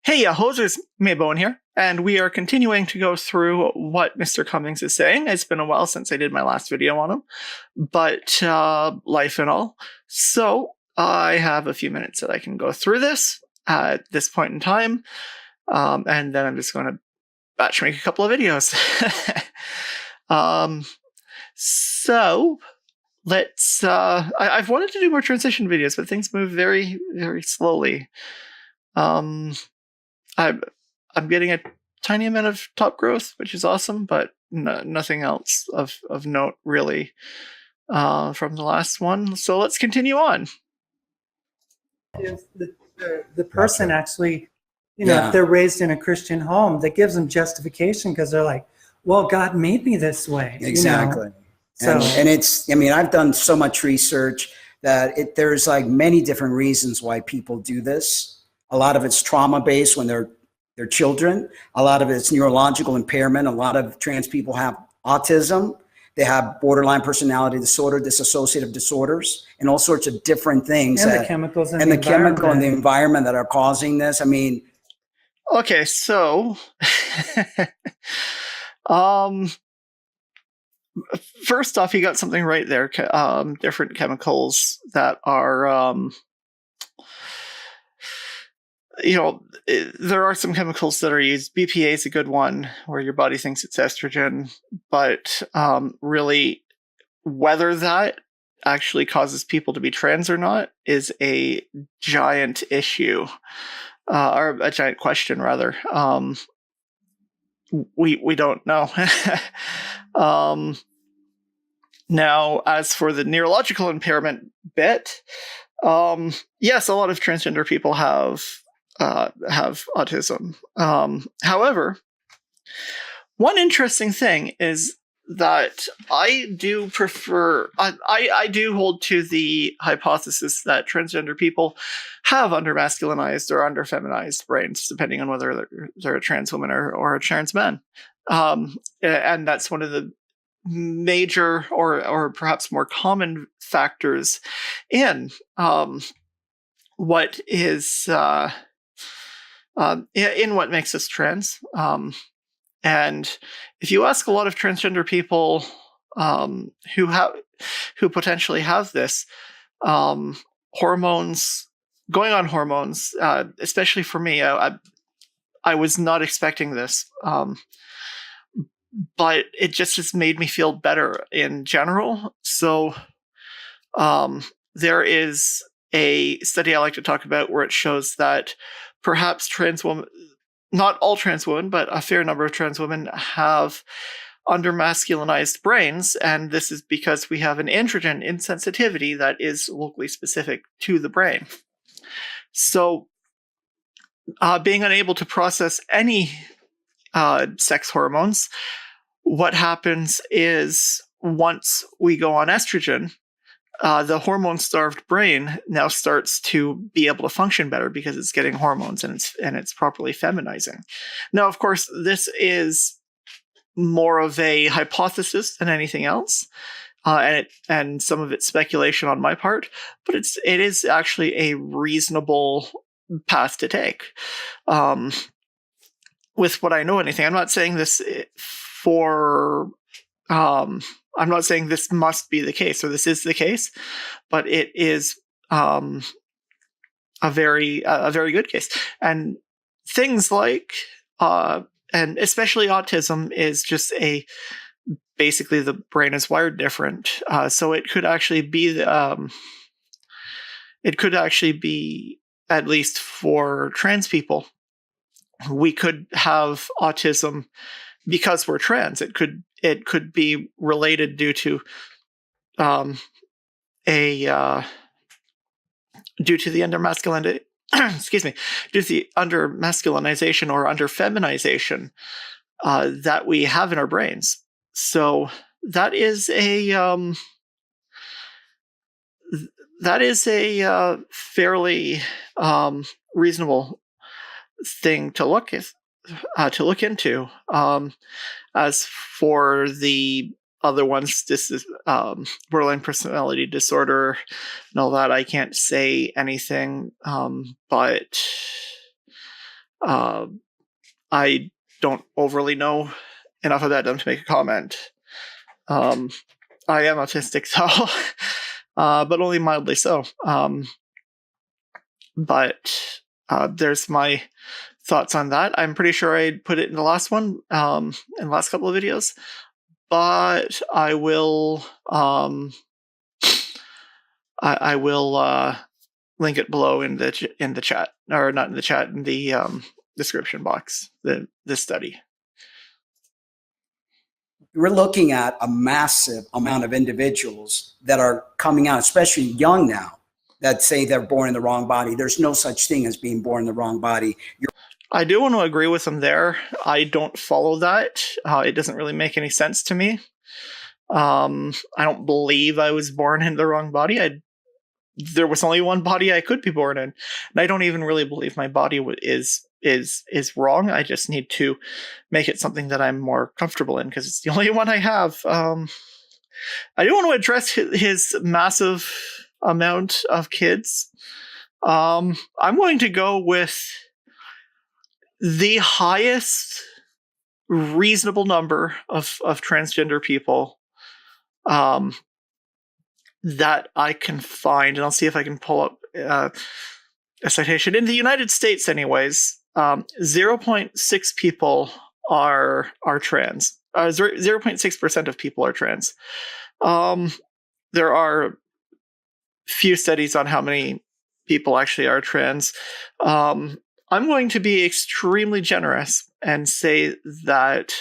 Hey, hosers, Bowen here, and we are continuing to go through what Mr. Cummings is saying. It's been a while since I did my last video on him, but life and all. So I have a few minutes that I can go through this at this point in time, and then I'm just going to batch make a couple of videos. So let's. I've wanted to do more transition videos, but things move very, very slowly. I'm getting a tiny amount of top growth, which is awesome, but nothing else of note really from the last one. So let's continue on. If the person actually, if they're raised in a Christian home, that gives them justification because they're like, well, God made me this way. Exactly. So, and it's, I've done so much research that there's like many different reasons why people do this. A lot of it's trauma-based when they're children. A lot of it's neurological impairment. A lot of trans people have autism. They have borderline personality disorder, dissociative disorders, and all sorts of different things. And the chemicals and the chemical and the environment that are causing this. Okay, so first off, you got something right there. Different chemicals that are there are some chemicals that are used. BPA is a good one where your body thinks it's estrogen, but really whether that actually causes people to be trans or not is a giant issue, or a giant question rather. We don't know. Now, as for the neurological impairment bit, yes, a lot of transgender people have autism. However, one interesting thing is that I do prefer, I do hold to the hypothesis that transgender people have under-masculinized or under-feminized brains, depending on whether they're a trans woman or a trans man. And that's one of the major or perhaps more common factors in what is in what makes us trans. And if you ask a lot of transgender people who potentially have this, hormones, going on hormones, especially for me, I was not expecting this, but it just has made me feel better in general. So there is a study I like to talk about where it shows that perhaps trans women, not all trans women, but a fair number of trans women have under-masculinized brains, and this is because we have an androgen insensitivity that is locally specific to the brain. So being unable to process any sex hormones, what happens is once we go on estrogen, the hormone-starved brain now starts to be able to function better because it's getting hormones and it's properly feminizing. Now, of course, this is more of a hypothesis than anything else, and some of it's speculation on my part, but it is actually a reasonable path to take. With what I know, anything, I'm not saying this for. I'm not saying this must be the case or this is the case, but it is a very good case. And things like and especially autism is just basically the brain is wired different. So it could actually be at least for trans people, we could have autism because we're trans. It could be related due to due to the under-masculinity excuse me, due to the under-masculinization or under-feminization that we have in our brains. So that is a fairly reasonable thing to look into. As for the other ones, this is borderline personality disorder and all that, I can't say anything, but I don't overly know enough about them to make a comment. I am autistic, though, but only mildly so. But there's my thoughts on that. I'm pretty sure I put it in the last one, in the last couple of videos, but I will I will link it below in the chat, or not in the chat, in the description box. This study. We're looking at a massive amount of individuals that are coming out, especially young now, that say they're born in the wrong body. There's no such thing as being born in the wrong body. I do want to agree with them there. I don't follow that. It doesn't really make any sense to me. I don't believe I was born in the wrong body. There was only one body I could be born in, and I don't even really believe my body is wrong. I just need to make it something that I'm more comfortable in, because it's the only one I have. I do want to address his massive amount of kids. I'm going to go with the highest reasonable number of transgender people that I can find, and I'll see if I can pull up a citation. In the United States, anyways, 0.6 people are trans. 0.6% of people are trans. There are few studies on how many people actually are trans. I'm going to be extremely generous and say that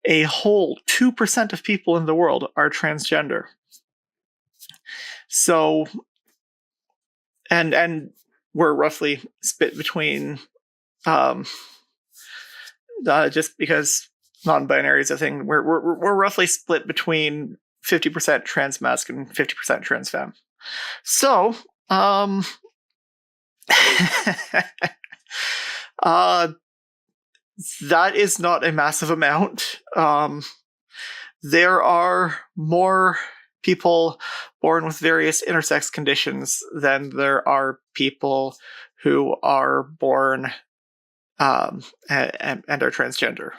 a whole 2% of people in the world are transgender. So, and we're roughly split between, just because non-binary is a thing, we're roughly split between 50% trans masc and 50% trans femme. So, that is not a massive amount. There are more people born with various intersex conditions than there are people who are born and are transgender.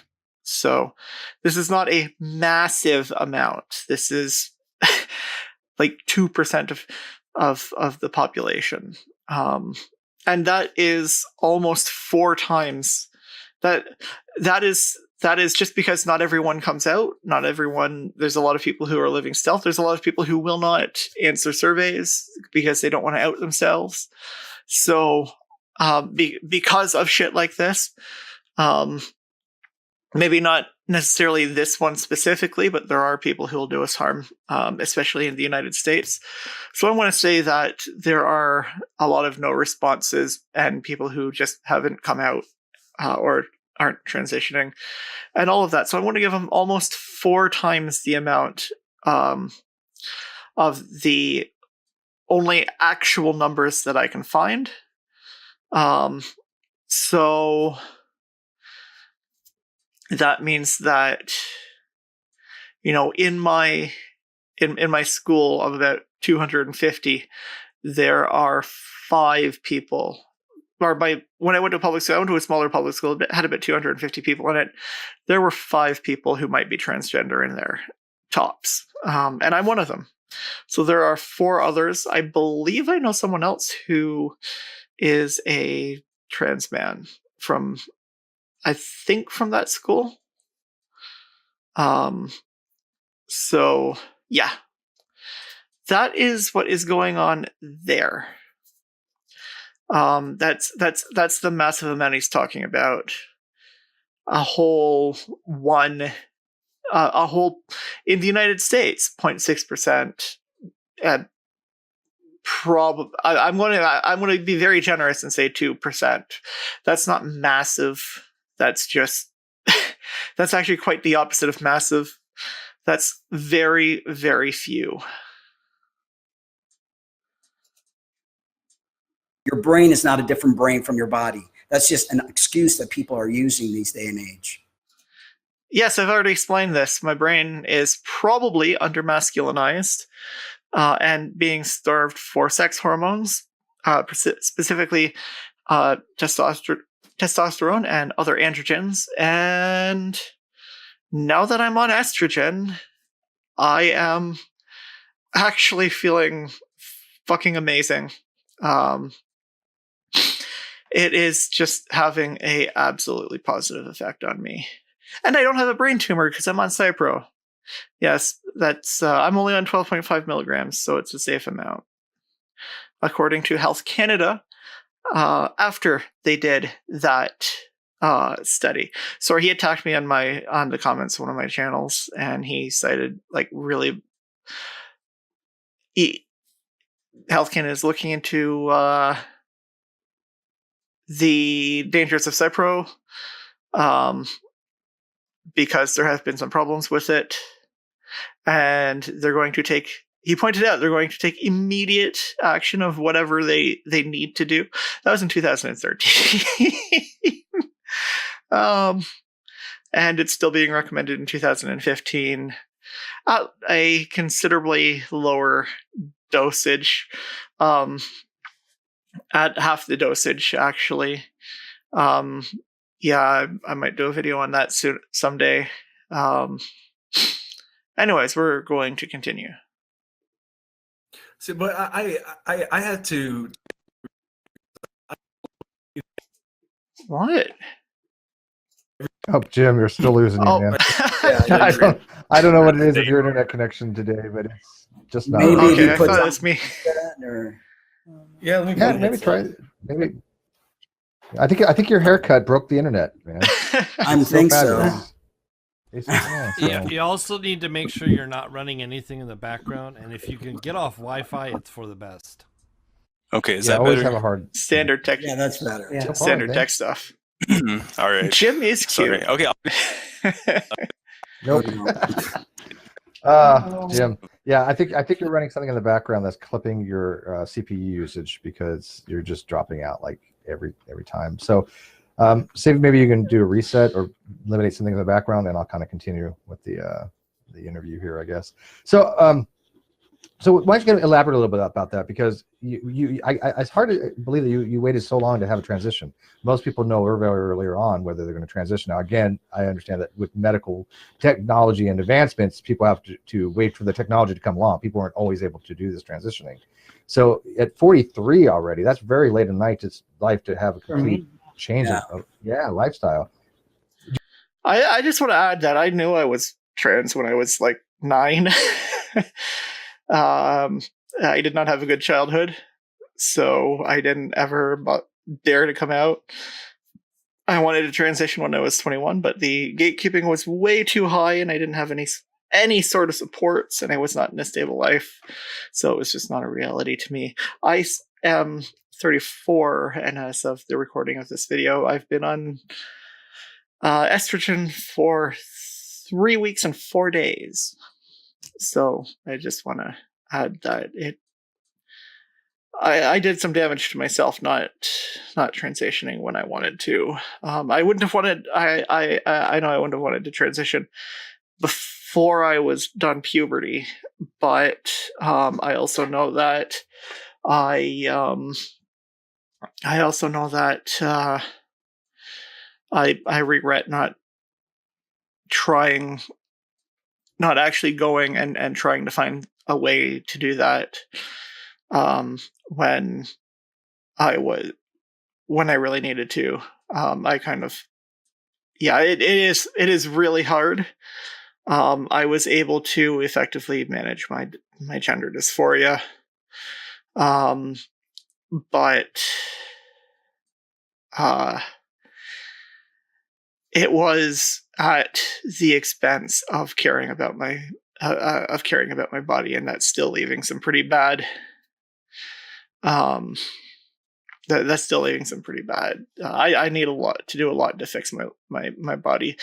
So this is not a massive amount. This is like 2% of the population. And that is almost 4 times that is just because not everyone comes out. Not everyone. There's a lot of people who are living stealth. There's a lot of people who will not answer surveys because they don't want to out themselves. So because of shit like this, maybe not necessarily this one specifically, but there are people who will do us harm, especially in the United States. So I want to say that there are a lot of no responses and people who just haven't come out or aren't transitioning and all of that. So I want to give them almost 4 times the amount of the only actual numbers that I can find. So that means that, in my school of about 250, there are 5 people. Or when I went to public school, I went to a smaller public school, it had about 250 people in it. There were 5 people who might be transgender in there, tops. And I'm one of them. So there are 4 others. I believe I know someone else who is a trans man from that school. So yeah, that is what is going on there. That's the massive amount he's talking about. A whole in the United States, 0.6%. And I'm going to be very generous and say 2%. That's not massive. That's just that's actually quite the opposite of massive. That's very, very few. Your brain is not a different brain from your body. That's just an excuse that people are using these day and age. Yes, I've already explained this. My brain is probably under-masculinized and being starved for sex hormones, specifically testosterone testosterone and other androgens. And now that I'm on estrogen, I am actually feeling fucking amazing. It is just having a absolutely positive effect on me. And I don't have a brain tumor because I'm on Cypro. Yes, that's I'm only on 12.5 milligrams, so it's a safe amount. According to Health Canada, after they did that study. So he attacked me on the comments of one of my channels, and he cited like really Health Canada is looking into the dangers of Cypro, because there have been some problems with it, and they're going to take. He pointed out they're going to take immediate action of whatever they need to do. That was in 2013. And it's still being recommended in 2015 at a considerably lower dosage, at half the dosage, actually. Yeah, I might do a video on that someday. Anyways, we're going to continue. See, but I had to. What? Oh, Jim, you're still losing you, man. Yeah, I don't know what it is with your internet connection today, but it's just not. Maybe Okay, he I put thought it was me. or Yeah, let me Yeah, put it maybe in. try it. Maybe. I think your haircut broke the internet, man. I think so. fabulous. Yeah, so- You also need to make sure you're not running anything in the background, and if you can get off Wi-Fi, it's for the best. Okay, is yeah, that always better? have a hard. Standard tech. Yeah, that's better. Yeah. So far, Standard man. tech stuff. All right. Jim is cute. Sorry. Okay. Nope. Jim. Yeah, I think you're running something in the background that's clipping your CPU usage because you're just dropping out like every time. So, see, maybe you can do a reset or eliminate something in the background, and I'll kind of continue with the interview here, I guess. So, so why don't you elaborate a little bit about that? Because it's hard to believe that you waited so long to have a transition. Most people know very earlier on whether they're going to transition. Now, again, I understand that with medical technology and advancements, people have to wait for the technology to come along. People weren't always able to do this transitioning. So at 43 already, that's very late in life to have a complete change of lifestyle. I just want to add that I knew I was trans when I was like 9. I did not have a good childhood, so I didn't ever dare to come out. I wanted to transition when I was 21, but the gatekeeping was way too high, and I didn't have any sort of supports, and I was not in a stable life, so it was just not a reality to me. I am 34, and as of the recording of this video, I've been on estrogen for 3 weeks and 4 days. So I just want to add that I did some damage to myself not transitioning when I wanted to. I wouldn't have wanted. I know I wouldn't have wanted to transition before I was done puberty, but I also know that I regret not actually going and trying to find a way to do that when I really needed to. I kind of, it is really hard. I was able to effectively manage my gender dysphoria, but it was at the expense of caring about my body, and that's still leaving some pretty bad. That's still leaving some pretty bad. I need to do a lot to fix my body,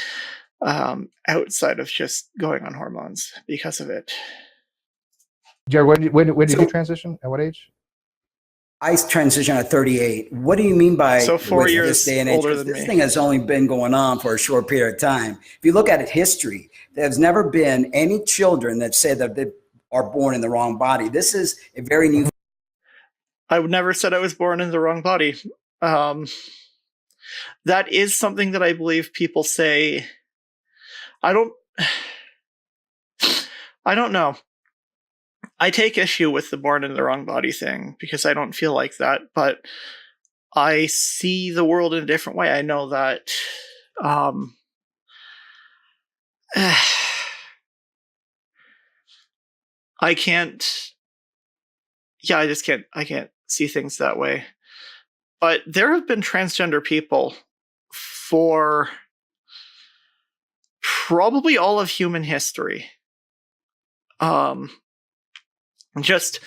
outside of just going on hormones because of it. Jared, when did you transition? At what age? I transitioned at 38. What do you mean by So 4 with years this day and age? older than This me. thing has only been going on for a short period of time. If you look at it, history, there's never been any children that say that they are born in the wrong body. This is a very new. I never said I was born in the wrong body. that is something that I believe people say. I don't know. I take issue with the born in the wrong body thing because I don't feel like that, but I see the world in a different way. I know that I can't I can't see things that way. But there have been transgender people for probably all of human history. Just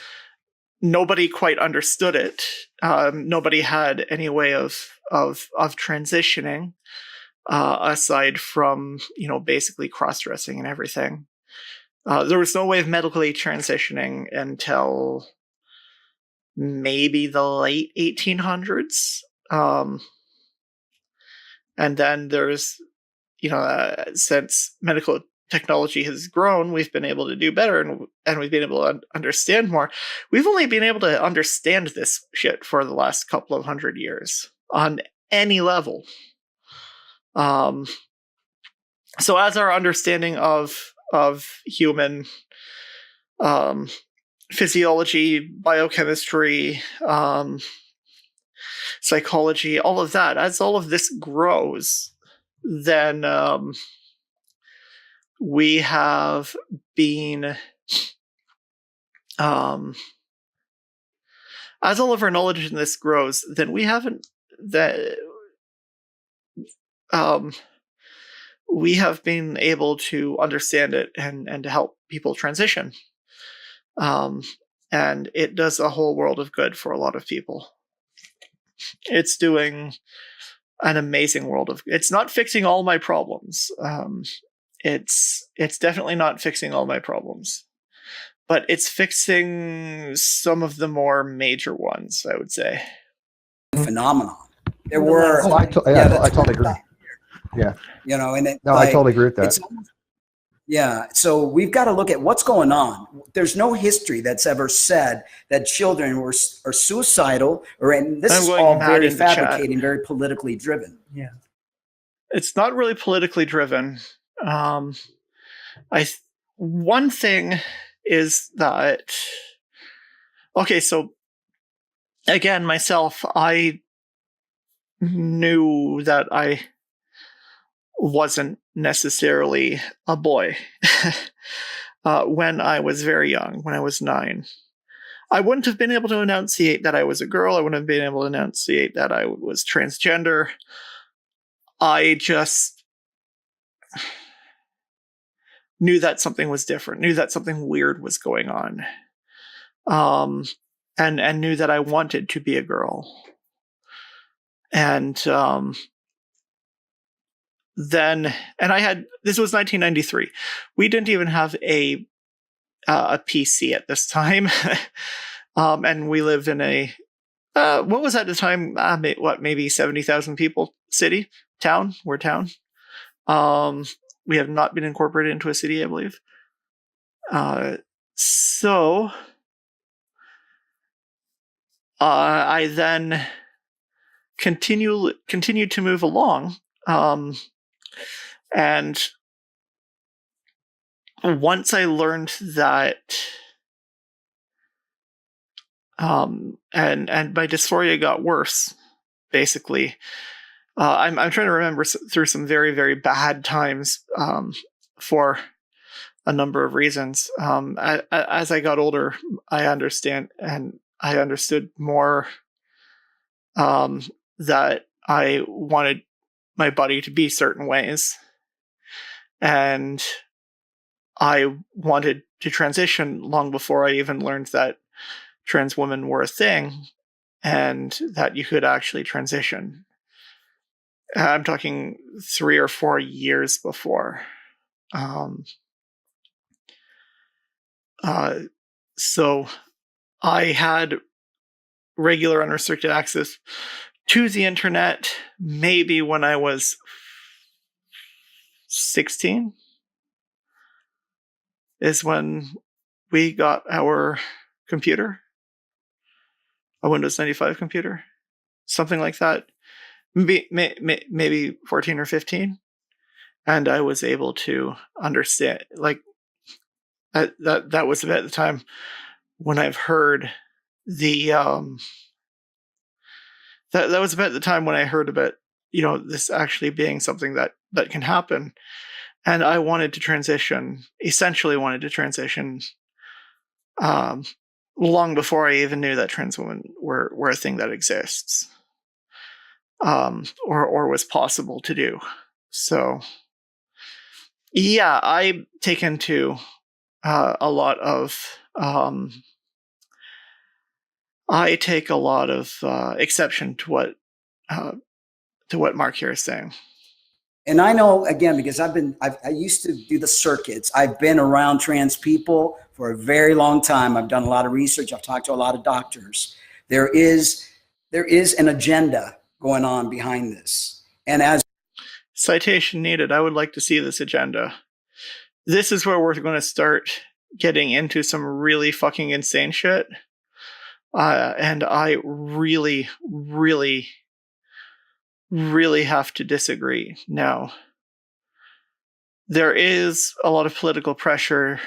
nobody quite understood it. Nobody had any way of transitioning aside from, basically cross-dressing and everything. There was no way of medically transitioning until maybe the late 1800s. And then there's, since medical technology has grown, we've been able to do better and we've been able to understand more. We've only been able to understand this shit for the last couple of 100 years on any level. So as our understanding of human physiology, biochemistry, psychology, all of that, as all of this grows, then we have been, as all of our knowledge in this grows, then we haven't, we have been able to understand it and to help people transition. And it does a whole world of good for a lot of people. It's doing an amazing world of, it's not fixing all my problems. It's definitely not fixing all my problems, but it's fixing some of the more major ones, I would say. Phenomenon. There were. I totally agree. Yeah. And I totally agree with that. Yeah. So we've got to look at what's going on. There's no history that's ever said that children are suicidal, and this is all very fabricated, very politically driven. Yeah. It's not really politically driven. One thing is that, okay, so again, myself, I knew that I wasn't necessarily a boy when I was very young, when I was 9. I wouldn't have been able to enunciate that I was a girl. I wouldn't have been able to enunciate that I was transgender. I just knew that something was different, knew that something weird was going on, and knew that I wanted to be a girl. And this was 1993. We didn't even have a PC at this time. And we lived in a, what was at the time, maybe 70,000 people town. We're town. We have not been incorporated into a city, I believe. So I then continued to move along. And once I learned that, and my dysphoria got worse, basically. I'm trying to remember through some very, very bad times, for a number of reasons. As I got older, I understood more, that I wanted my body to be certain ways. And I wanted to transition long before I even learned that trans women were a thing and that you could actually transition. I'm talking 3 or 4 years before. So I had regular unrestricted access to the internet maybe when I was 16 is when we got our computer, a Windows 95 computer, something like that. maybe 14 or 15, and I was able to understand, like, that was about the time when I've heard the that was about the time when I heard about, this actually being something that can happen. And I essentially wanted to transition, long before I even knew that trans women were a thing that exists, or was possible to do. So, yeah, I take into a lot of exception to what Mark here is saying. And I know, again, because I used to do the circuits. I've been around trans people for a very long time. I've done a lot of research. I've talked to a lot of doctors. There is an agenda going on behind this. And as citation needed, I would like to see this agenda. This is where we're going to start getting into some really fucking insane shit. And I really, really, really have to disagree. Now, there is a lot of political pressure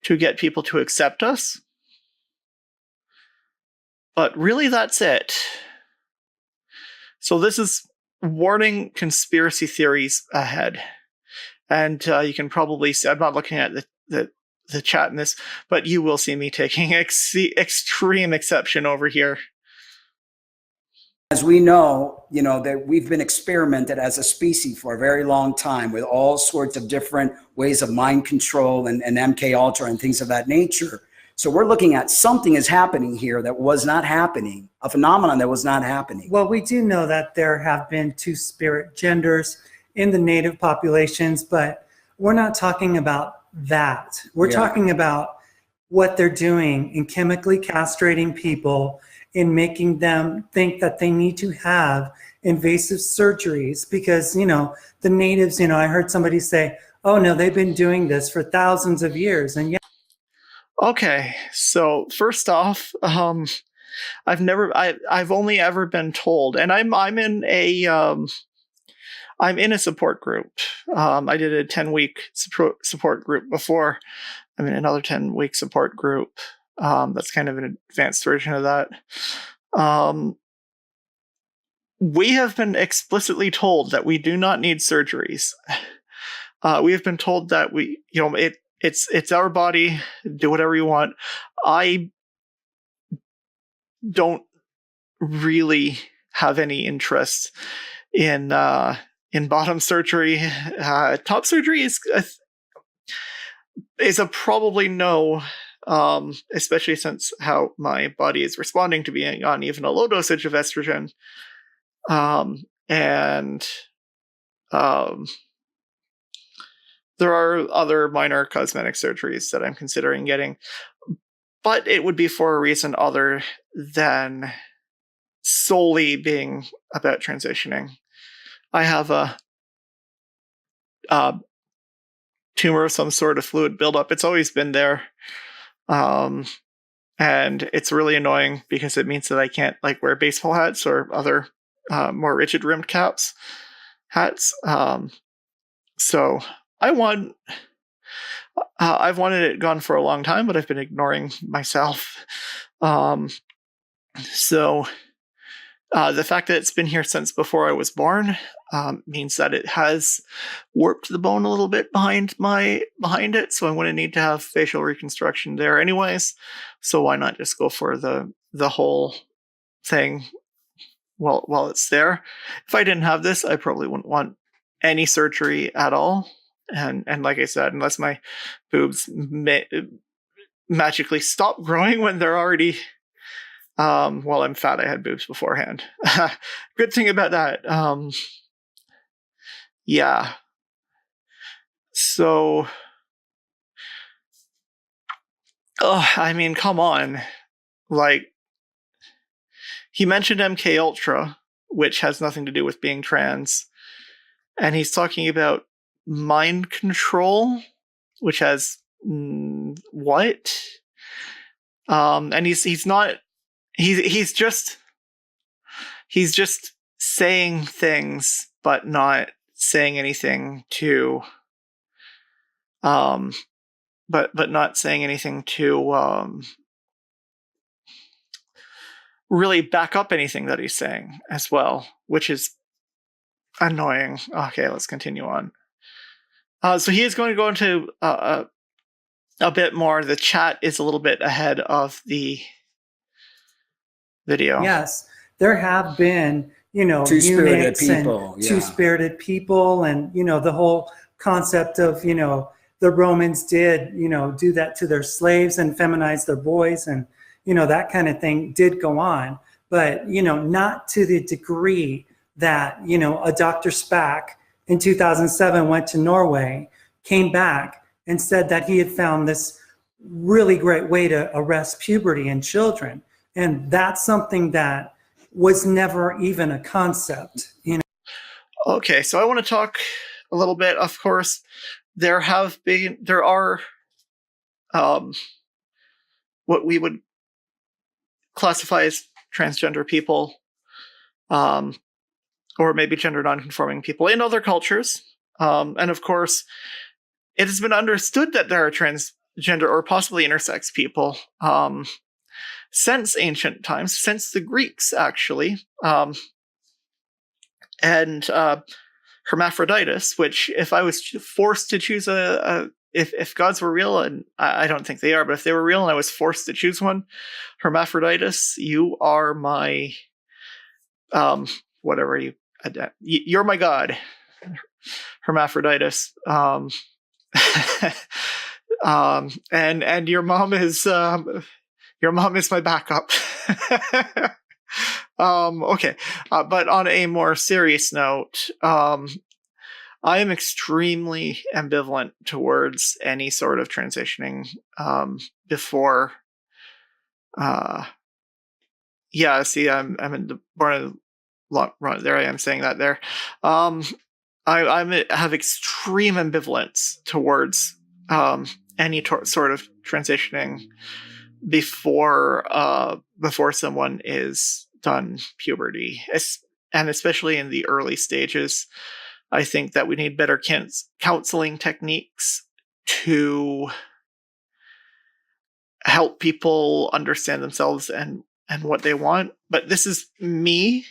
to get people to accept us, but really that's it. So this is warning conspiracy theories ahead. And you can probably see, I'm not looking at the chat in this, but you will see me taking extreme exception over here. As we know, that we've been experimented as a species for a very long time with all sorts of different ways of mind control and MK Ultra and things of that nature. So we're looking at something is happening here that was not happening, a phenomenon that was not happening. Well, we do know that there have been two-spirit genders in the native populations, but we're not talking about that. We're talking about what they're doing in chemically castrating people, in making them think that they need to have invasive surgeries because, the natives, I heard somebody say, oh no, they've been doing this for thousands of years. And yeah. Okay, so first off, I've only ever been told, and I'm in a support group. I did a 10-week support group before. I'm in another 10-week support group. That's kind of an advanced version of that. We have been explicitly told that we do not need surgeries. We have been told that it's our body, do whatever you want. I don't really have any interest in bottom surgery. Top surgery is a probably no, especially since how my body is responding to being on even a low dosage of estrogen. There are other minor cosmetic surgeries that I'm considering getting, but it would be for a reason other than solely being about transitioning. I have a tumor of some sort of fluid buildup. It's always been there. And it's really annoying because it means that I can't wear baseball hats or other more rigid rimmed hats. So I've wanted it gone for a long time, but I've been ignoring myself. So the fact that it's been here since before I was born means that it has warped the bone a little bit behind it. So I'm going to need to have facial reconstruction there anyways. So why not just go for the whole thing while it's there? If I didn't have this, I probably wouldn't want any surgery at all. And like I said, unless my boobs magically stop growing when they're already, well, I'm fat. I had boobs beforehand. Good thing about that. Yeah. So, I mean, come on. He mentioned MK Ultra, which has nothing to do with being trans. And he's talking about mind control, which has what? And he's just saying things but not saying anything to but not saying anything to really back up anything that he's saying as well, which is annoying. Okay, let's continue on. So he is going to go into a bit more. The chat is a little bit ahead of the video. Yes, there have been, Two-spirited eunuchs people, and yeah. two-spirited people, and the whole concept of the Romans did do that to their slaves and feminize their boys, and that kind of thing did go on, but not to the degree that a Dr. Spack in 2007 went to Norway, came back, and said that he had found this really great way to arrest puberty in children. And that's something that was never even a concept, Okay, so I want to talk a little bit. Of course, there are what we would classify as transgender people, or maybe gender nonconforming people in other cultures. And of course, it has been understood that there are transgender or possibly intersex people since ancient times, since the Greeks, actually. And hermaphroditus, which if I was forced to choose if gods were real, and I don't think they are, but if they were real and I was forced to choose one, hermaphroditus, you are my, whatever you're my god, hermaphroditus. And your mom is my backup. Okay. But on a more serious note, I am extremely ambivalent towards any sort of transitioning, before, see, I'm in the born of run there. I am saying that there. I have extreme ambivalence towards, any sort of transitioning before someone is done puberty, and especially in the early stages. I think that we need better counseling techniques to help people understand themselves and what they want. But this is me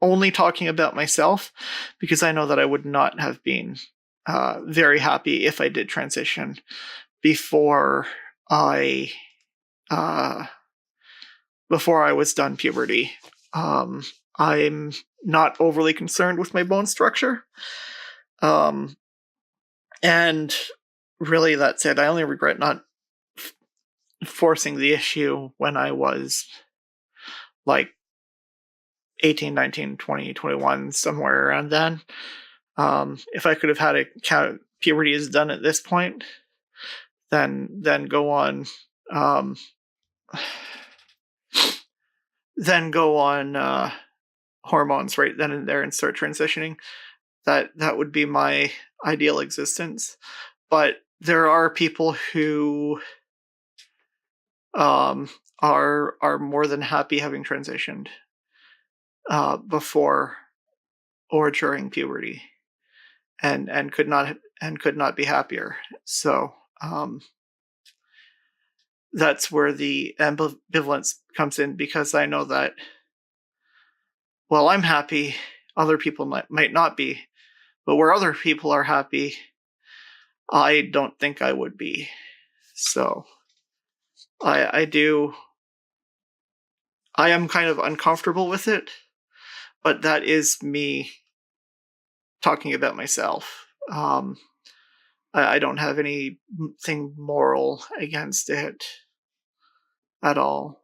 only talking about myself, because I know that I would not have been very happy if I did transition before I was done puberty. I'm not overly concerned with my bone structure. And really, that's it. I only regret not forcing the issue when I was like 18, 19, 20, 21, somewhere around then. If I could have had puberty is done at this point, then go on. Then go on hormones right then and there and start transitioning. That would be my ideal existence. But there are people who are more than happy having transitioned before or during puberty, and could not be happier. So that's where the ambivalence comes in, because I know that while I'm happy, other people might not be. But where other people are happy, I don't think I would be. So I am kind of uncomfortable with it, but that is me talking about myself. I don't have anything moral against it at all.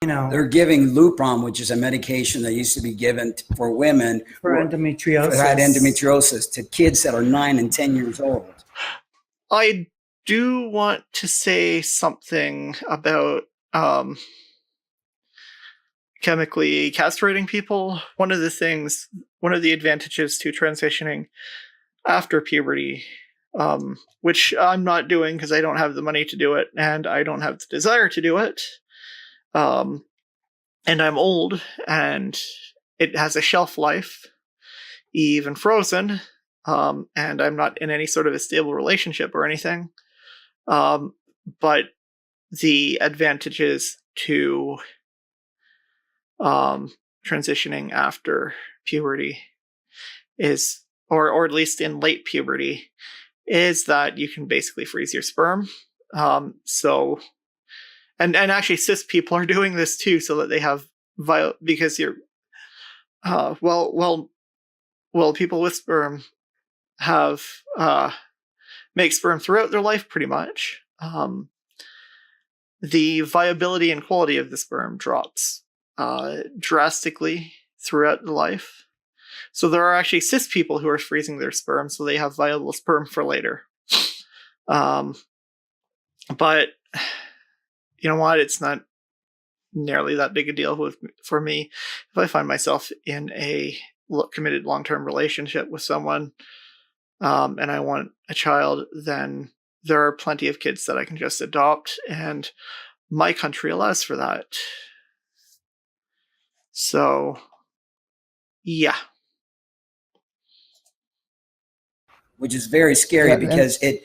They're giving Lupron, which is a medication that used to be given for women for endometriosis. Who had endometriosis, to kids that are 9 and 10 years old. I do want to say something about chemically castrating people. One of the advantages to transitioning after puberty, which I'm not doing because I don't have the money to do it and I don't have the desire to do it, and I'm old, and it has a shelf life, even frozen, and I'm not in any sort of a stable relationship or anything. But the advantages to transitioning after puberty is, or at least in late puberty, is that you can basically freeze your sperm. So, and actually cis people are doing this too, so that they have because you're, well, people with sperm have make sperm throughout their life pretty much. The viability and quality of the sperm drops drastically throughout the life. So there are actually cis people who are freezing their sperm so they have viable sperm for later. But you know what? It's not nearly that big a deal for me. If I find myself in a committed long-term relationship with someone, and I want a child, then there are plenty of kids that I can just adopt, and my country allows for that. So, yeah. Which is very scary Yeah, because it.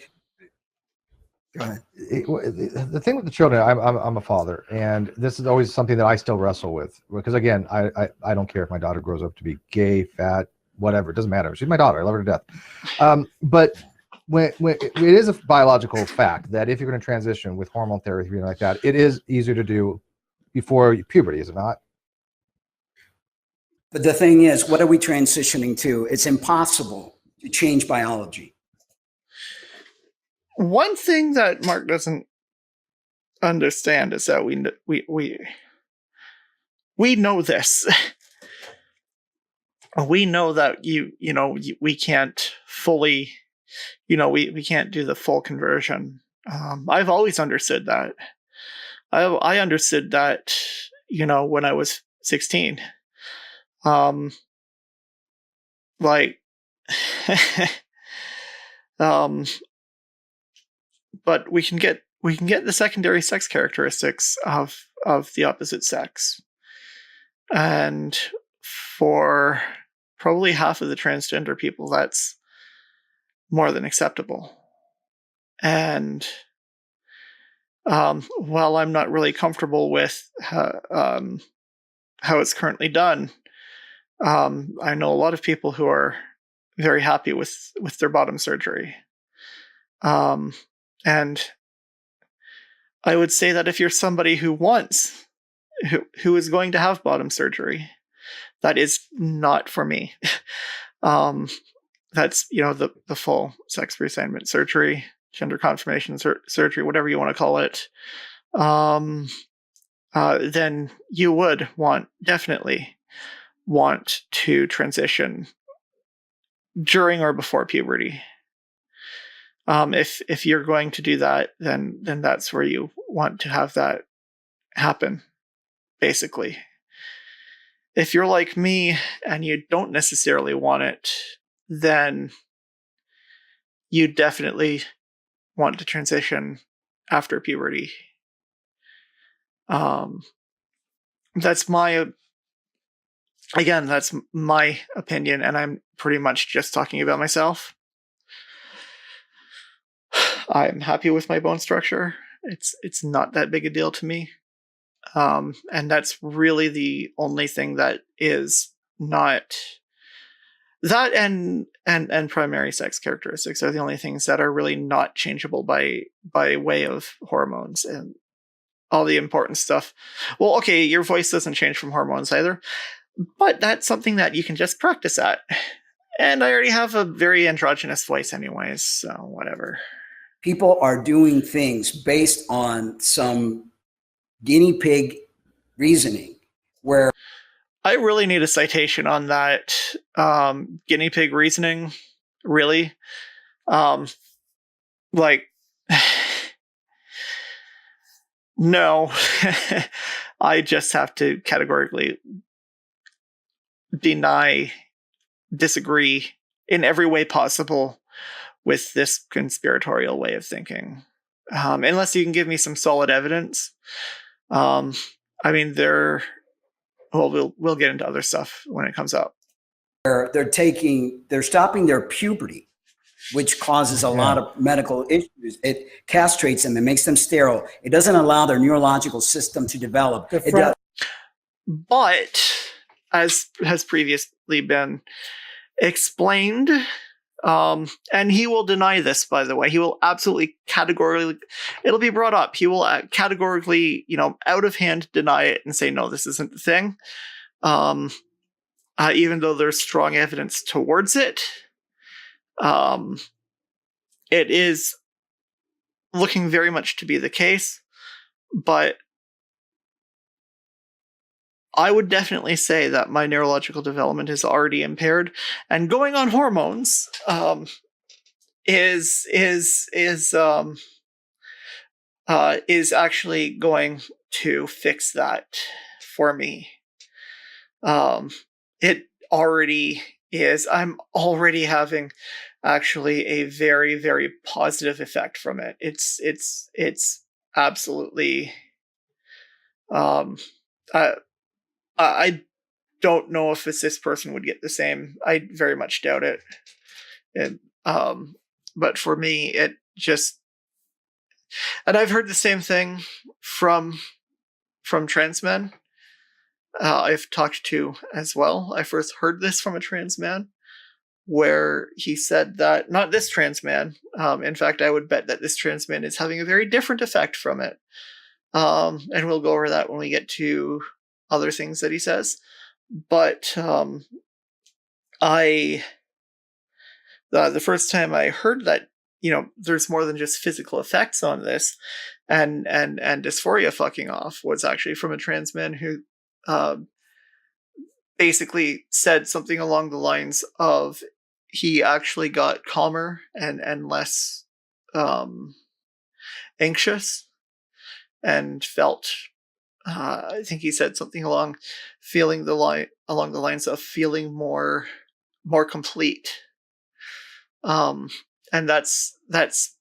Go ahead. The thing with the children, I'm a father, and this is always something that I still wrestle with, because again, I don't care if my daughter grows up to be gay, fat, whatever. It doesn't matter. She's my daughter. I love her to death. But when it is a biological fact that if you're going to transition with hormone therapy and like that, it is easier to do before puberty, is it not? But the thing is, what are we transitioning to? It's impossible to change biology. One thing that Mark doesn't understand is that we know this. We know that we can't fully, we can't do the full conversion. I've always understood that. I understood that, when I was 16. But we can get the secondary sex characteristics of the opposite sex, and for probably half of the transgender people, that's more than acceptable. And while I'm not really comfortable with how it's currently done, I know a lot of people who are very happy with their bottom surgery. And I would say that if you're somebody who is going to have bottom surgery, that is not for me. That's, the full sex reassignment surgery, gender confirmation surgery, whatever you want to call it. Then you would definitely want to transition during or before puberty. If you're going to do that, then that's where you want to have that happen, basically. If you're like me and you don't necessarily want it, then you definitely want to transition after puberty. That's my opinion, and I'm pretty much just talking about myself. I'm happy with my bone structure. It's not that big a deal to me. And that's really the only thing that is not that, and primary sex characteristics are the only things that are really not changeable by way of hormones and all the important stuff. Well, okay, your voice doesn't change from hormones either, but that's something that you can just practice at. And I already have a very androgynous voice anyways, so whatever. People are doing things based on some guinea pig reasoning where I really need a citation on that guinea pig reasoning, really. No, I just have to categorically disagree in every way possible with this conspiratorial way of thinking. Unless you can give me some solid evidence. I mean, there well, we'll get into other stuff when it comes up. They're stopping their puberty, which causes a lot of medical issues. It castrates them. It makes them sterile. It doesn't allow their neurological system to develop. But as has previously been explained, and he will deny this, by the way. He will absolutely categorically, it'll be brought up. He will categorically, out of hand deny it and say, no, this isn't the thing. Even though there's strong evidence towards it. It is looking very much to be the case, but I would definitely say that my neurological development is already impaired, and going on hormones is actually going to fix that for me. It already is. I'm already having actually a very, very positive effect from it. It's absolutely. I don't know if a cis person would get the same. I very much doubt it. But for me, it just, and I've heard the same thing from trans men. I've talked to as well. I first heard this from a trans man, where he said that, not this trans man, in fact, I would bet that this trans man is having a very different effect from it. And we'll go over that when we get to other things that he says. But the first time I heard that, there's more than just physical effects on this and dysphoria fucking off, was actually from a trans man who basically said something along the lines of, he actually got calmer and less anxious, and felt, I think he said something along the lines of feeling more complete. And that's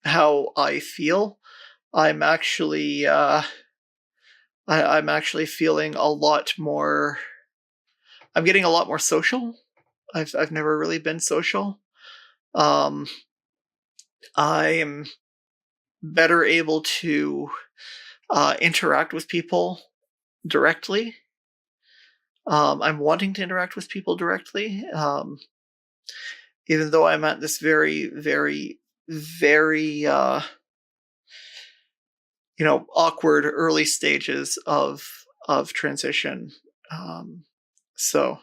how I feel. I'm actually I'm actually feeling a lot more. I'm getting a lot more social. I've never really been social. I am better able to interact with people directly. I'm wanting to interact with people directly, even though I'm at this very, very, very awkward early stages of transition. So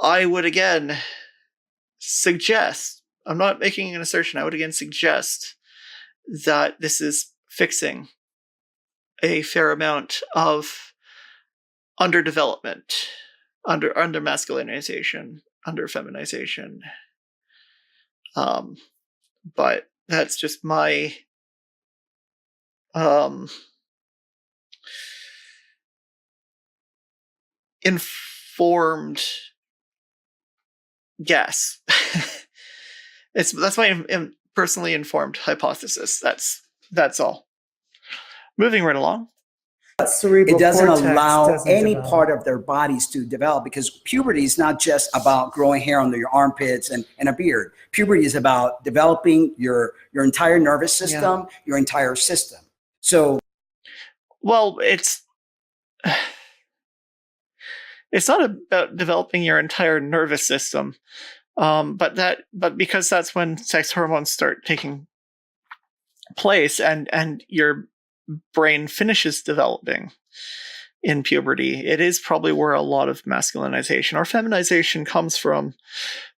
I would again suggest, I'm not making an assertion, I would again suggest that this is fixing a fair amount of underdevelopment, under masculinization, under feminization. But that's just my informed guess. That's my personally informed hypothesis. That's all. Moving right along. It doesn't allow any develop. part of their bodies to develop, because puberty is not just about growing hair under your armpits and a beard. Puberty is about developing your entire nervous system, your entire system. So, well, it's not about developing your entire nervous system, but because that's when sex hormones start taking place, and your brain finishes developing in puberty. It is probably where a lot of masculinization or feminization comes from,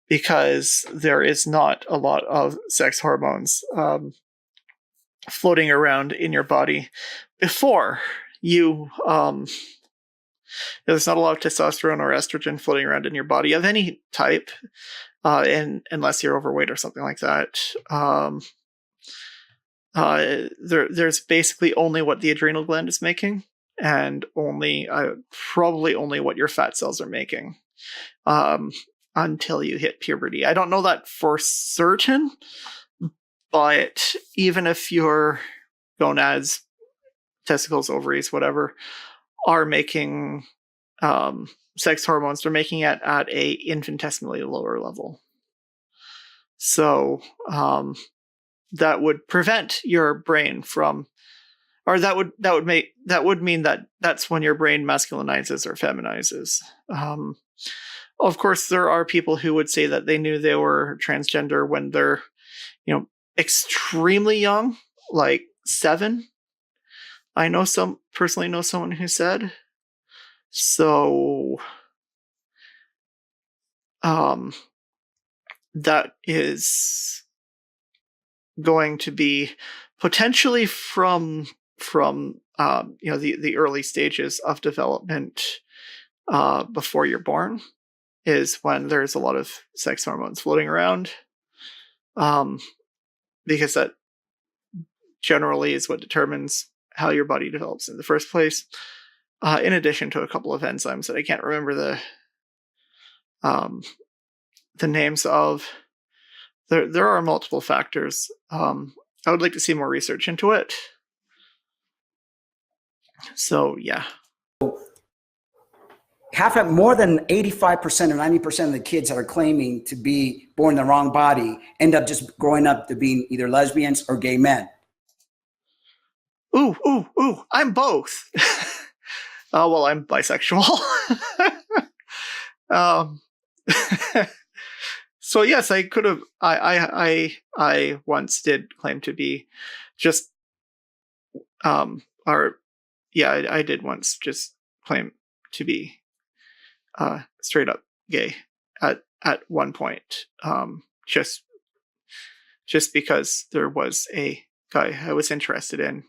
because there is not a lot of sex hormones floating around in your body before you. There's not a lot of testosterone or estrogen floating around in your body of any type, unless you're overweight or something like that. There's basically only what the adrenal gland is making, and probably only what your fat cells are making, until you hit puberty. I don't know that for certain, but even if your gonads, testicles, ovaries, whatever, are making sex hormones. They're making it at a infinitesimally lower level. So that would prevent your brain from, or that would mean that that's when your brain masculinizes or feminizes. Of course, there are people who would say that they knew they were transgender when they're, extremely young, like 7. I personally know someone who said. So, that is going to be potentially from the early stages of development before you're born, is when there's a lot of sex hormones floating around, because that generally is what determines how your body develops in the first place, in addition to a couple of enzymes that I can't remember the names of. There are multiple factors. I would like to see more research into it. So, yeah. More than 85% or 90% of the kids that are claiming to be born in the wrong body end up just growing up to being either lesbians or gay men. Ooh, I'm both. Well, I'm bisexual. So yes, I could have. I once did claim to be just, I did once just claim to be straight up gay at one point, just because there was a guy I was interested in,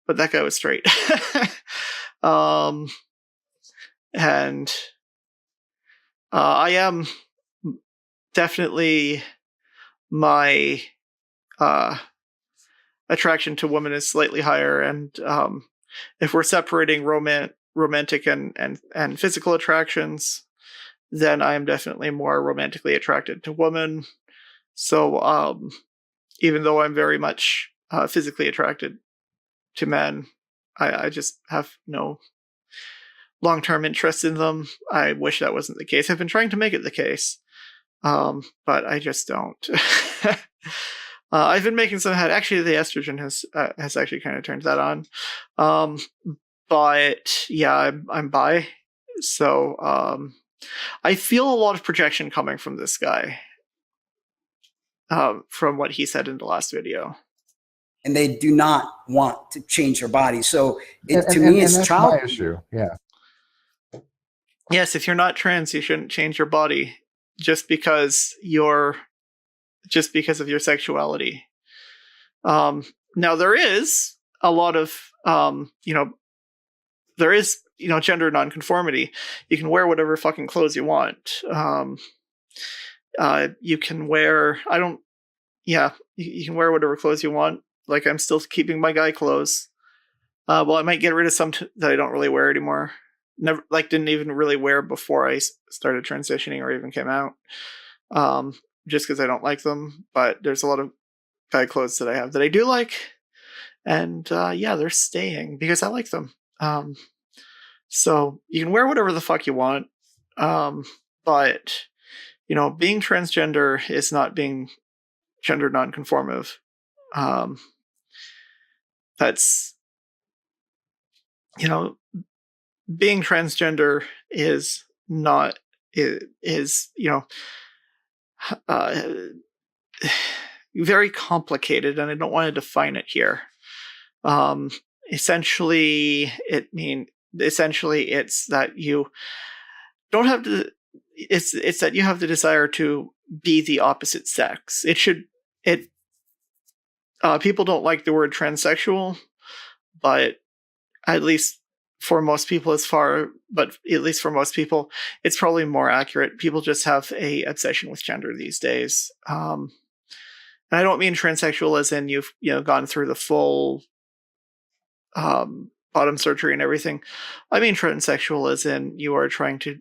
but that guy was straight. And I am definitely, my attraction to women is slightly higher, and if we're separating romantic and physical attractions, then I am definitely more romantically attracted to women. So even though I'm very much physically attracted to men, I just have no long-term interest in them. I wish that wasn't the case. I've been trying to make it the case, but I just don't. I've been making some head. Actually, the estrogen has actually kind of turned that on. But yeah, I'm bi. So I feel a lot of projection coming from this guy, from what he said in the last video. And they do not want to change their body. So to and me, it's that's child my issue. Yeah. Yes, if you're not trans, you shouldn't change your body just because of your sexuality. Now there is a lot of there is gender nonconformity. You can wear whatever fucking clothes you want. You can wear you can wear whatever clothes you want. Like, I'm still keeping my guy clothes. Well, I might get rid of some that I don't really wear anymore. Never, didn't even really wear before I started transitioning or even came out. Just because I don't like them. But there's a lot of guy clothes that I have that I do like. And they're staying because I like them. So you can wear whatever the fuck you want. But, being transgender is not being gender nonconformative. That's, being transgender is not, is very complicated, and I don't want to define it here. Essentially, it's that you don't have to. It's that you have the desire to be the opposite sex. People don't like the word transsexual, but at least for most people, it's probably more accurate. People just have a obsession with gender these days. And I don't mean transsexual as in you've gone through the full bottom surgery and everything. I mean transsexual as in you are trying to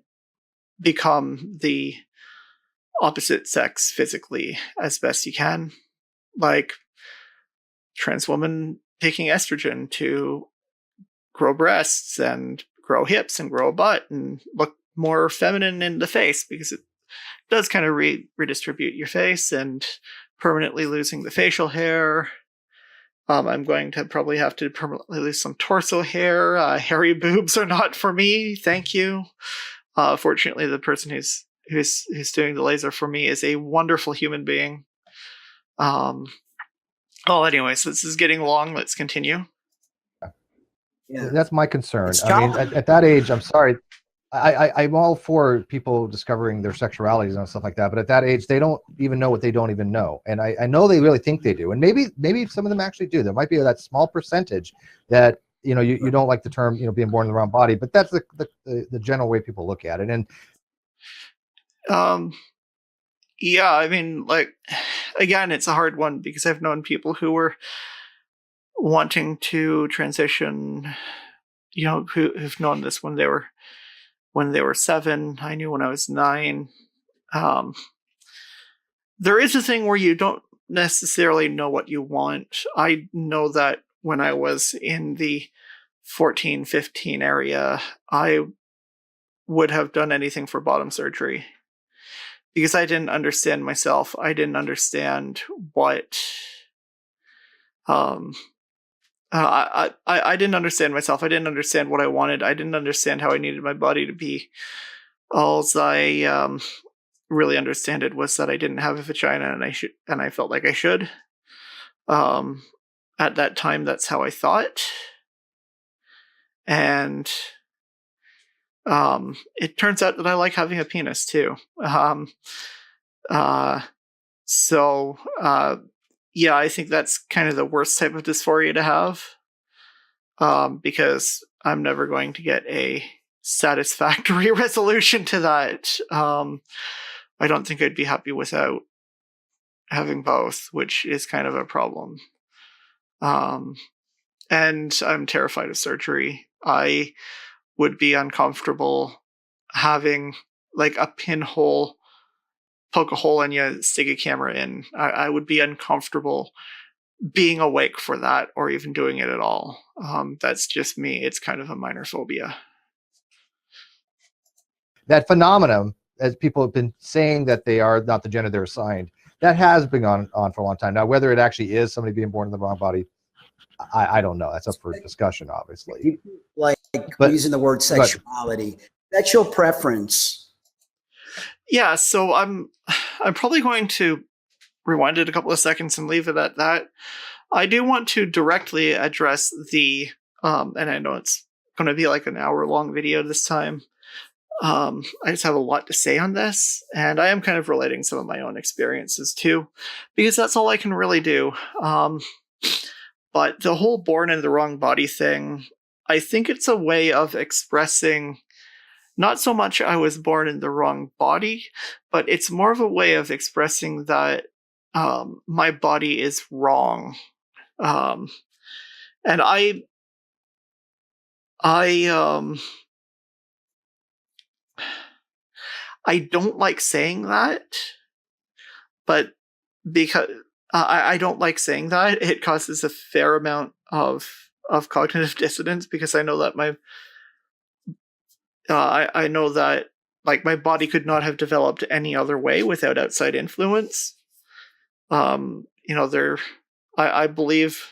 become the opposite sex physically as best you can, like trans woman taking estrogen to grow breasts and grow hips and grow a butt and look more feminine in the face, because it does kind of redistribute your face, and permanently losing the facial hair. I'm going to probably have to permanently lose some torso hair. Hairy boobs are not for me. Thank you. Fortunately, the person who's doing the laser for me is a wonderful human being. Anyways, this is getting long. Let's continue. Yeah. That's my concern. It's I mean, challenging. at that age, I'm sorry. I'm all for people discovering their sexualities and stuff like that, but at that age, they don't even know what they don't even know. And I know they really think they do. And maybe some of them actually do. There might be that small percentage that, you don't like the term, being born in the wrong body, but that's the general way people look at it. And yeah, I mean, like, again, it's a hard one because I've known people who were wanting to transition, who've known this when they were 7. I knew when I was 9. There is a thing where you don't necessarily know what you want. I know that when I was in the 14, 15 area, I would have done anything for bottom surgery because I didn't understand myself. I didn't understand what I didn't understand myself. I didn't understand what I wanted. I didn't understand how I needed my body to be. All I really understand it was that I didn't have a vagina, and I felt like I should. At that time, that's how I thought. And it turns out that I like having a penis too. Yeah, I think that's kind of the worst type of dysphoria to have, because I'm never going to get a satisfactory resolution to that. I don't think I'd be happy without having both, which is kind of a problem. And I'm terrified of surgery. I would be uncomfortable having like a pinhole poke a hole in you, stick a camera in. I would be uncomfortable being awake for that or even doing it at all. That's just me. It's kind of a minor phobia. that phenomenon, as people have been saying that they are not the gender they're assigned, that has been on for a long time. Now, whether it actually is somebody being born in the wrong body, I don't know. That's up for discussion, obviously. Like using the word sexuality, sexual preference. Yeah, so I'm probably going to rewind it a couple of seconds and leave it at that. I do want to directly address the, and I know it's going to be like an hour-long video this time. I just have a lot to say on this, and I am kind of relating some of my own experiences too, because that's all I can really do. But the whole born in the wrong body thing, I think it's a way of expressing not so much I was born in the wrong body, but it's more of a way of expressing that my body is wrong. And I don't like saying that, but because I don't like saying that, it causes a fair amount of cognitive dissonance, because I know that I know that like my body could not have developed any other way without outside influence. I believe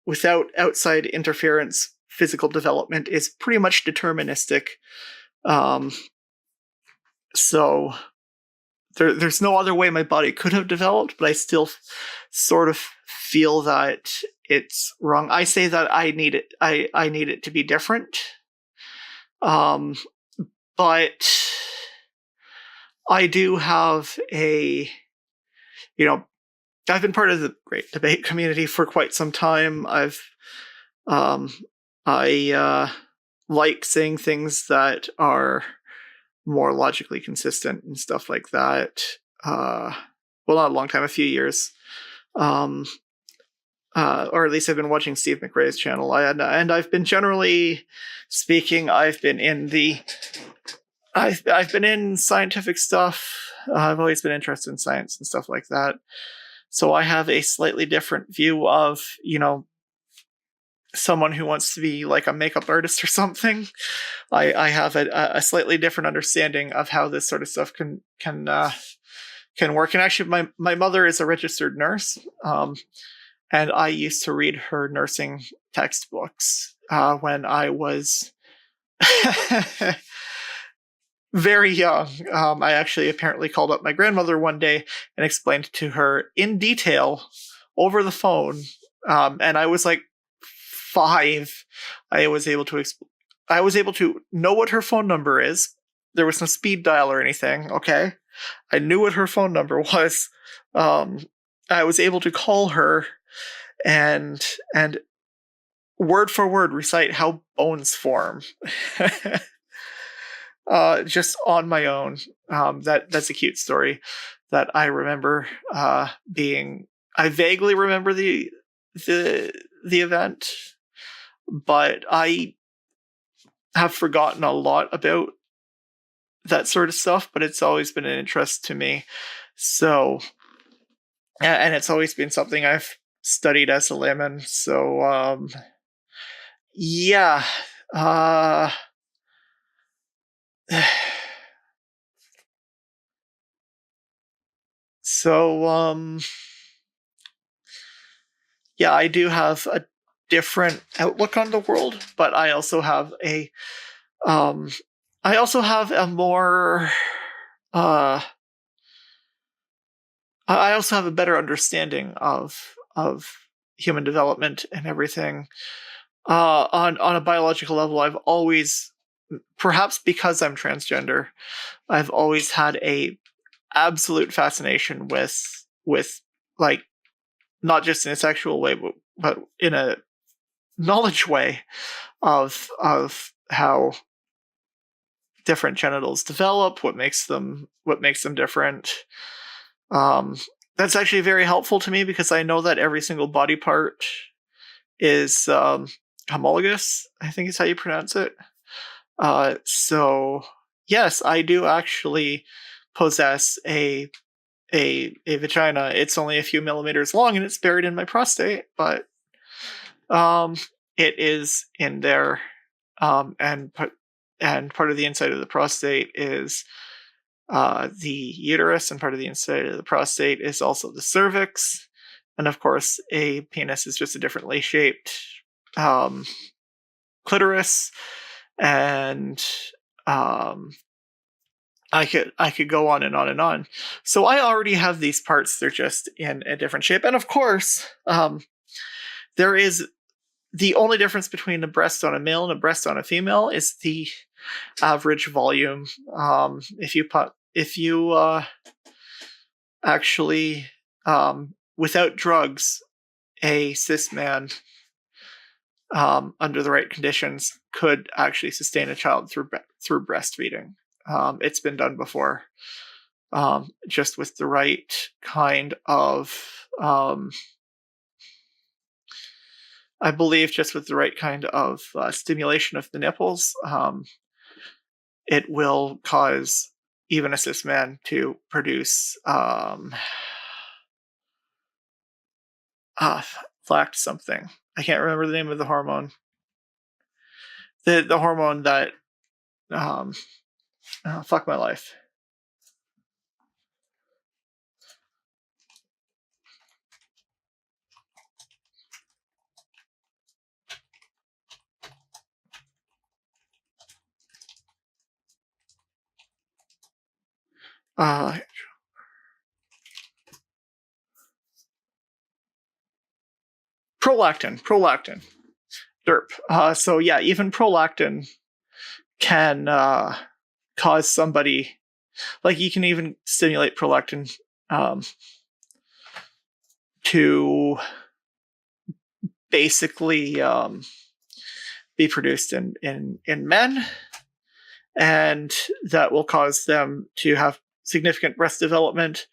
without outside interference, physical development is pretty much deterministic. So there's no other way my body could have developed, but I still sort of feel that it's wrong. I say that I need it. I need it to be different. But I do have I've been part of the great debate community for quite some time. I like saying things that are more logically consistent and stuff like that. Well, not a long time, a few years. Or at least I've been watching Steve McRae's channel, and I've been generally speaking. I've been in scientific stuff. I've always been interested in science and stuff like that. So I have a slightly different view of, someone who wants to be like a makeup artist or something. I have a slightly different understanding of how this sort of stuff can work. And actually, my mother is a registered nurse, and I used to read her nursing textbooks when I was very young. I actually apparently called up my grandmother one day and explained to her in detail over the phone. And I was like 5. I was able to know what her phone number is. There was no speed dial or anything. Okay, I knew what her phone number was. I was able to call her and word for word recite how bones form. Just on my own. That's a cute story that I remember being. I vaguely remember the event, but I have forgotten a lot about that sort of stuff. But it's always been an interest to me. So, and it's always been something I've studied as a layman. So, yeah. So, yeah, I do have a different outlook on the world, but I also have a more I also have a better understanding of human development and everything. On a biological level, I've always, perhaps because I'm transgender, I've always had a absolute fascination with like, not just in a sexual way, but in a knowledge way of how different genitals develop, what makes them different. That's actually very helpful to me because I know that every single body part is homologous, I think is how you pronounce it. So yes, I do actually possess a vagina. It's only a few millimeters long and it's buried in my prostate, but it is in there. And part of the inside of the prostate is the uterus, and part of the inside of the prostate is also the cervix. And of course, a penis is just a differently shaped clitoris. And I could go on and on and on. So I already have these parts. They're just in a different shape. And of course, there is the only difference between a breast on a male and a breast on a female is the average volume. If you actually, without drugs, a cis man, under the right conditions, could actually sustain a child through breastfeeding. It's been done before, just with the right kind of, I believe, just with the right kind of stimulation of the nipples, it will cause even a cis man to produce lacked something. I can't remember the name of the hormone. The hormone that fuck my life. Prolactin. Derp. So yeah, even prolactin can cause somebody, like, you can even stimulate prolactin to basically be produced in men, and that will cause them to have significant breast development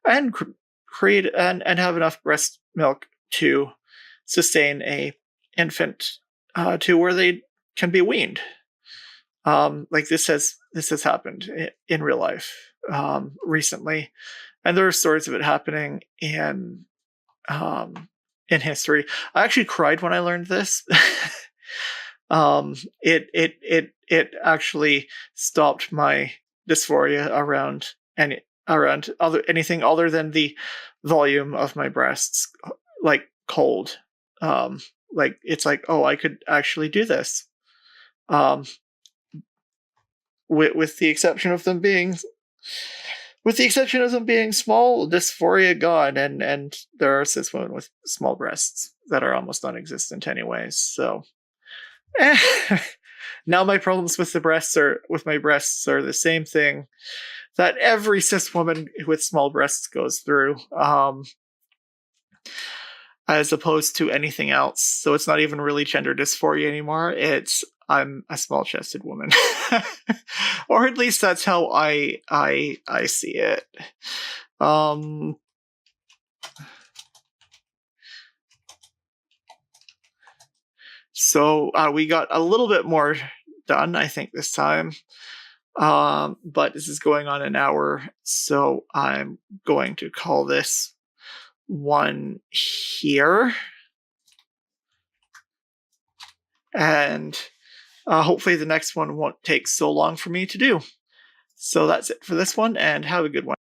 and create and have enough breast milk to sustain a infant to where they can be weaned. Like this has happened in real life recently, and there are stories of it happening in in history. I actually cried when I learned this. It actually stopped my dysphoria around anything other than the volume of my breasts, like cold. Like it's like, oh, I could actually do this. With the exception of them being small, dysphoria gone, and there are cis women with small breasts that are almost non-existent anyways. So now my problems with my breasts are the same thing that every cis woman with small breasts goes through, as opposed to anything else. So it's not even really gender dysphoria anymore. It's I'm a small-chested woman, or at least that's how I see it. So we got a little bit more done, I think, this time. But this is going on an hour, so I'm going to call this one here. And hopefully the next one won't take so long for me to do. So that's it for this one, and have a good one.